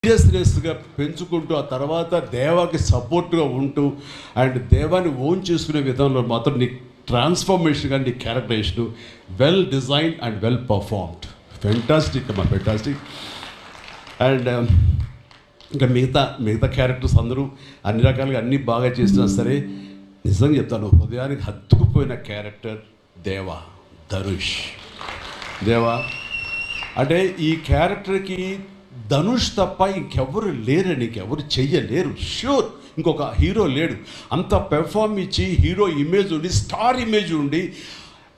సీరియస్నెస్గా పెంచుకుంటూ ఆ తర్వాత దేవాకి సపోర్ట్గా ఉంటూ అండ్ దేవాన్ని ఓన్ చేసుకునే విధంలో మాత్రం నీ ట్రాన్స్ఫర్మేషన్ కానీ నీ characterization well design and well performed. Fantastic అమ్మా, ఫెంటాస్టిక్. అండ్ ఇంకా మిగతా క్యారెక్టర్స్ అందరూ అన్ని రకాలుగా అన్నీ బాగా చేసినా సరే నిజంగా చెప్తాను, హృదయానికి హత్తుకుపోయిన క్యారెక్టర్ ధనుష్. అంటే ఈ క్యారెక్టర్కి ధనుష్ తప్ప ఇంకెవరు లేరని, ఇంకెవరు చెయ్యలేరు. ష్యూర్ ఇంకొక హీరో లేడు. అంత పెర్ఫార్మ్ ఇచ్చి హీరో ఇమేజ్ ఉండి, స్టార్ ఇమేజ్ ఉండి,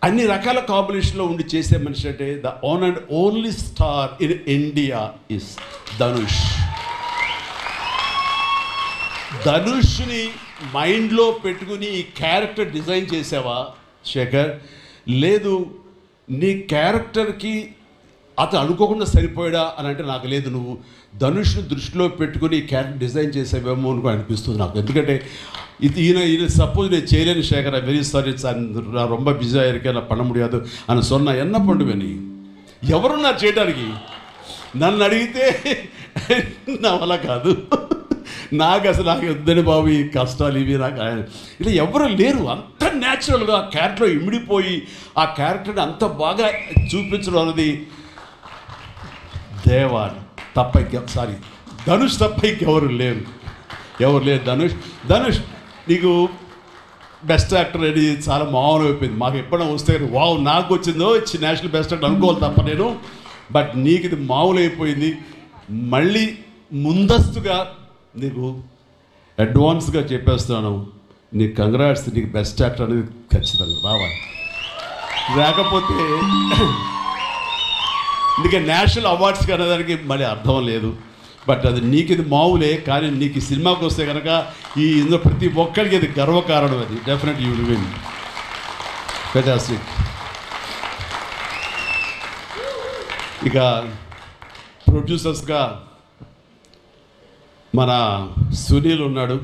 అన్ని రకాల కాంబినేషన్లో ఉండి చేసే మనిషి అంటే the own and only star in India is Dhanush. ధనుష్ని మైండ్లో పెట్టుకుని ఈ క్యారెక్టర్ డిజైన్ చేసావా శేఖర్? లేదు, నీ క్యారెక్టర్కి అతను అనుకోకుండా సరిపోయాడా అని అంటే నాకు లేదు. నువ్వు ధనుష్ను దృష్టిలో పెట్టుకుని క్యారెక్టర్ డిజైన్ చేసేవేమో అని అనిపిస్తుంది నాకు. ఎందుకంటే ఈయన సపోజ్ నేను చేయలేని శేఖర్, వెరీ సారీ, நான் ரொம்ப பிஸியாக இருக்கேன், நான் பண்ண முடியாது అని சொன்னா என்ன பண்ணுவேని? ఎవరున్నారు చేయడానికి? నన్ను అడిగితే నా వల్ల కాదు. నాకు వద్దని బాబు ఈ కష్టాలు ఇవి నాకు ఇలా ఎవరు లేరు. అంత న్యాచురల్గా ఆ క్యారెక్టర్లో ఇమిడిపోయి ఆ క్యారెక్టర్ని అంత బాగా చూపించడం అనేది ధనుష్ తప్ప ఇంకెవరు లేరు. ధనుష్ నీకు బెస్ట్ యాక్టర్ అని చాలా మామూలు అయిపోయింది. మాకు ఎప్పుడైనా వస్తే వావ్ నాకు వచ్చిందో నేషనల్ బెస్ట్ యాక్టర్ అనుకోవాలి తప్ప నేను. బట్ నీకు ఇది మామూలు అయిపోయింది. మళ్ళీ ముందస్తుగా నీకు అడ్వాన్స్గా చెప్పేస్తున్నాను, నీకు కంగ్రాట్స్. నీకు బెస్ట్ యాక్టర్ అనేది ఖచ్చితంగా రావాలి. లేకపోతే నీకు నేషనల్ అవార్డ్స్కి అనేదానికి మళ్ళీ అర్థం లేదు. బట్ అది నీకు ఇది మామూలే, కానీ నీకు ఈ సినిమాకి వస్తే కనుక ఇందులో ప్రతి ఒక్కరికి ఇది గర్వకారణం. అది definite you will win. Fantastic. ఇక ప్రొడ్యూసర్స్గా మన సునీల్ ఉన్నాడు.